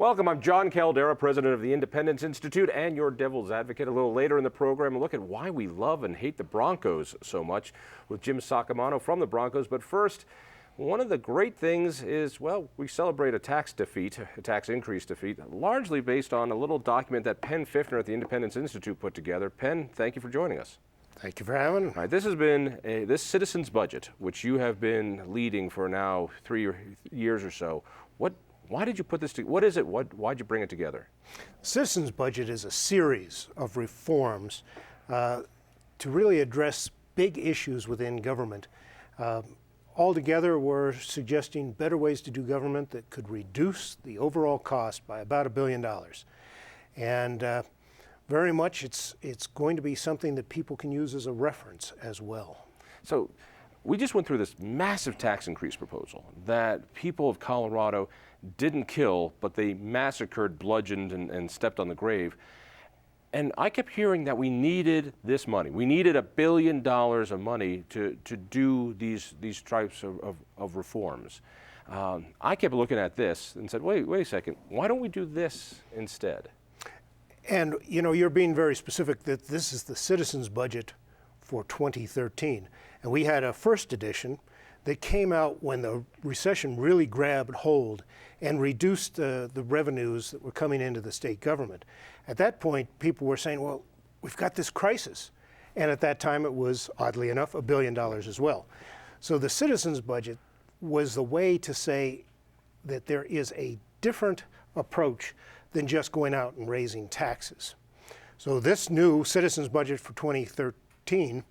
Welcome, I'm Jon Caldara, president of the Independence Institute and your devil's advocate. A little later in the program, a look at why we love and hate the Broncos so much with Jim Saccomano from the Broncos. But first, one of the great things is, well, we celebrate a tax increase defeat, largely based on a little document that Penn Pfiffner at the Independence Institute put together. Penn, thank you for joining us. Thank you for having me. All right, this has been this citizens budget, which you have been leading for now 3 years or so. Why did you put this together? What is it? Why'd you bring it together? Citizens budget is a series of reforms to really address big issues within government. Altogether, we're suggesting better ways to do government that could reduce the overall cost by about $1 billion. And very much it's going to be something that people can use as a reference as well. So we just went through this massive tax increase proposal that people of Colorado didn't kill, but they massacred, bludgeoned, and stepped on the grave. And I kept hearing that we needed this money. We needed $1 billion of money to do these types of reforms. I kept looking at this and said, wait a second, why don't we do this instead? And you know, you're being very specific that this is the citizens budget for 2013. And we had a first edition that came out when the recession really grabbed hold and reduced the revenues that were coming into the state government. At that point, people were saying, well, we've got this crisis. And at that time, it was, oddly enough, $1 billion as well. So the citizens budget was the way to say that there is a different approach than just going out and raising taxes. So this new citizens budget for 2013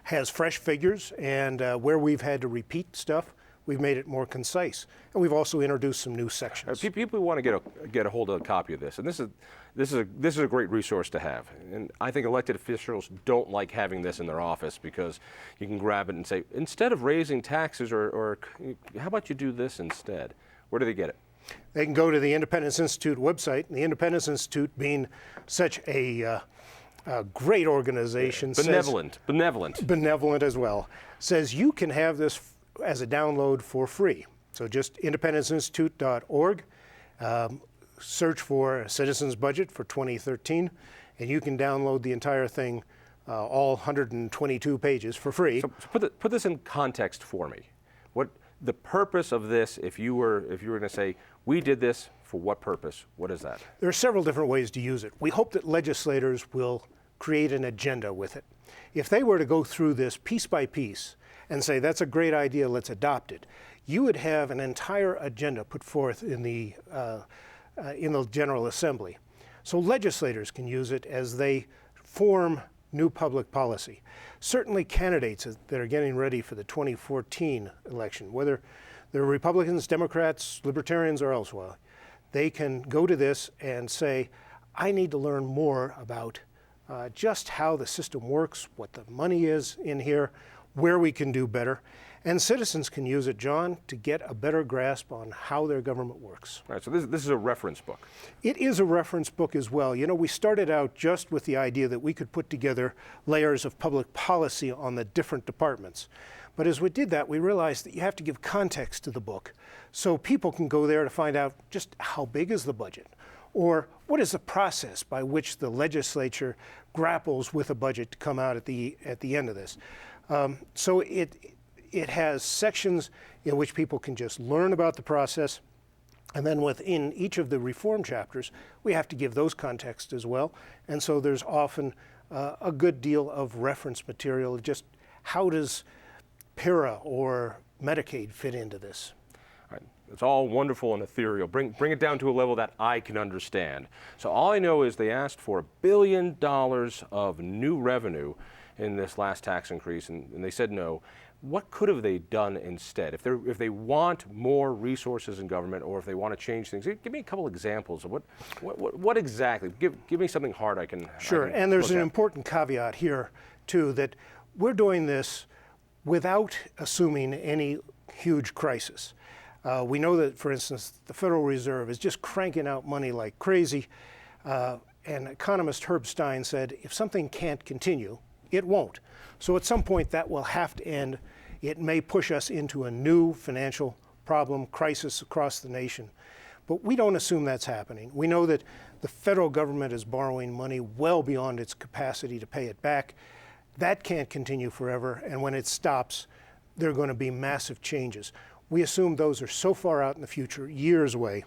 has fresh figures, and where we've had to repeat stuff, we've made it more concise. And we've also introduced some new sections. People want to get a hold of a copy of this, and this is a great resource to have. And I think elected officials don't like having this in their office because you can grab it and say, instead of raising taxes, or how about you do this instead? Where do they get it? They can go to the Independence Institute website. The Independence Institute, being such a great organization, benevolent as well, says you can have this as a download for free. So just independenceinstitute.org, search for Citizens Budget for 2013, and you can download the entire thing, all 122 pages for free. So put this in context for me. What the purpose of this, if you were going to say, we did this for what purpose? What is that? There are several different ways to use it. We hope that legislators will create an agenda with it. If they were to go through this piece by piece and say, that's a great idea, let's adopt it, you would have an entire agenda put forth in the General Assembly. So legislators can use it as they form new public policy. Certainly candidates that are getting ready for the 2014 election, whether they're Republicans, Democrats, Libertarians, or elsewhere, they can go to this and say, I need to learn more about just how the system works, what the money is in here, where we can do better. And citizens can use it, John, to get a better grasp on how their government works. All right, so this is a reference book. It is a reference book as well. You know, we started out just with the idea that we could put together layers of public policy on the different departments. But as we did that, we realized that you have to give context to the book so people can go there to find out just how big is the budget, or what is the process by which the legislature grapples with a budget to come out at the end of this. So it has sections in which people can just learn about the process, and then within each of the reform chapters, we have to give those context as well. And so there's often a good deal of reference material. Just how does PIRA or Medicaid fit into this? All right. It's all wonderful and ethereal. Bring it down to a level that I can understand. So all I know is they asked for $1 billion of new revenue in this last tax increase, and they said no. What could have they done instead? If they want more resources in government, or if they want to change things, give me a couple examples of what exactly. Give me something hard I can. Sure, and there's an important caveat here too, that we're doing this without assuming any huge crisis. We know that, for instance, the Federal Reserve is just cranking out money like crazy. And economist Herb Stein said, if something can't continue, it won't. So at some point that will have to end. It may push us into a new financial problem, crisis across the nation. But we don't assume that's happening. We know that the federal government is borrowing money well beyond its capacity to pay it back. That can't continue forever, and when it stops, there are going to be massive changes. We assume those are so far out in the future, years away,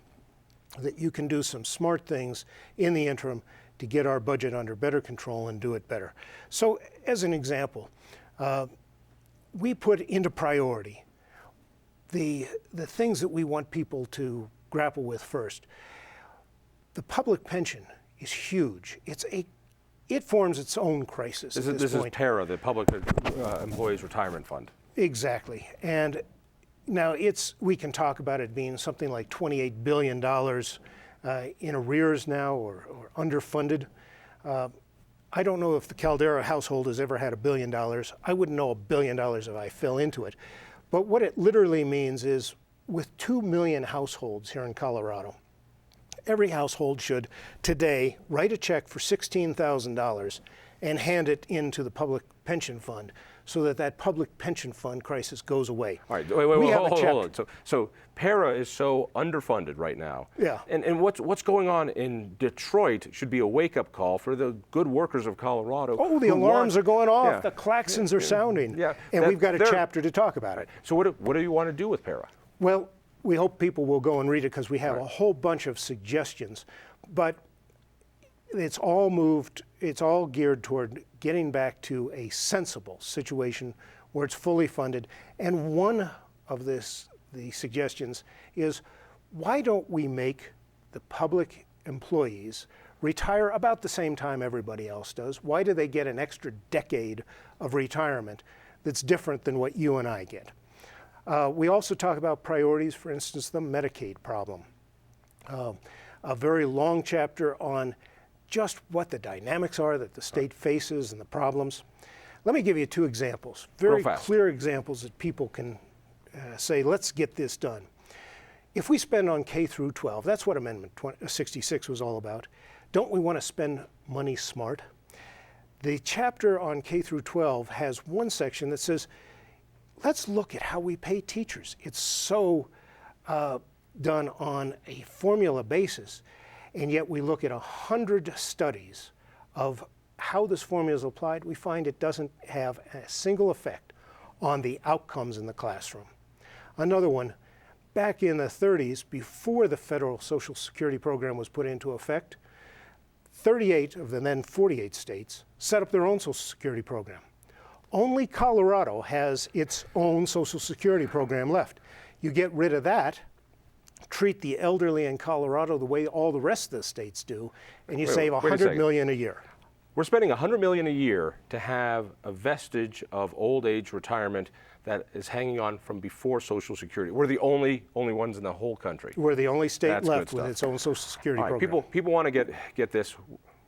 that you can do some smart things in the interim to get our budget under better control and do it better. So as an example, we put into priority the things that we want people to grapple with first. The public pension is huge. It forms its own crisis at this point. This is PARA, the Public Employees Retirement Fund. Exactly. And now we can talk about it being something like $28 billion in arrears now or underfunded. I don't know if the Caldara household has ever had $1 billion. I wouldn't know $1 billion if I fell into it. But what it literally means is with 2 million households here in Colorado, every household should today write a check for $16,000 and hand it into the public pension fund so that public pension fund crisis goes away. All right, wait, hold on. So PARA is so underfunded right now. Yeah. And what's going on in Detroit should be a wake-up call for the good workers of Colorado. Oh, the alarms are going off. Yeah. The klaxons are sounding. Yeah. And we've got a chapter to talk about it. So what do you want to do with PARA? Well, we hope people will go and read it because we have a whole bunch of suggestions. But it's all geared toward getting back to a sensible situation where it's fully funded. And one of the suggestions is, why don't we make the public employees retire about the same time everybody else does? Why do they get an extra decade of retirement that's different than what you and I get? We also talk about priorities, for instance, the Medicaid problem. A very long chapter on just what the dynamics are that the state faces and the problems. Let me give you 2 examples, very clear examples that people can say, let's get this done. If we spend on K through 12, that's what Amendment 66 was all about. Don't we want to spend money smart? The chapter on K through 12 has one section that says, let's look at how we pay teachers. It's so done on a formula basis, and yet we look at 100 studies of how this formula is applied. We find it doesn't have a single effect on the outcomes in the classroom. Another one, back in the 30s, before the federal Social Security program was put into effect, 38 of the then 48 states set up their own Social Security program. Only Colorado has its own Social Security program left. You get rid of that, treat the elderly in Colorado the way all the rest of the states do, and you save $100 million a year. We're spending $100 million a year to have a vestige of old age retirement that is hanging on from before Social Security. We're the only ones in the whole country. We're the only state left with its own Social Security program. People want to get this.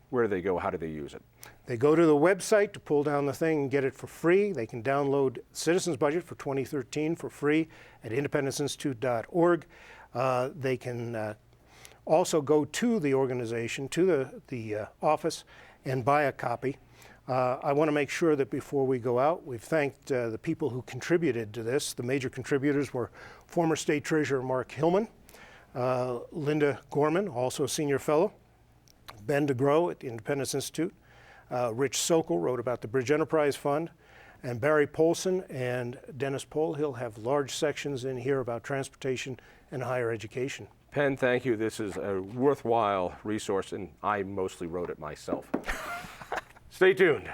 Where do they go? How do they use it? They go to the website to pull down the thing and get it for free. They can download Citizens Budget for 2013 for free at independenceinstitute.org. They can also go to the organization, to the office, and buy a copy. I want to make sure that before we go out, we've thanked the people who contributed to this. The major contributors were former State Treasurer Mark Hillman, Linda Gorman, also a senior fellow, Ben DeGrow at the Independence Institute, Rich Sokol wrote about the Bridge Enterprise Fund, and Barry Polson and Dennis Polhill have large sections in here about transportation and higher education. Penn, thank you. This is a worthwhile resource, and I mostly wrote it myself. Stay tuned.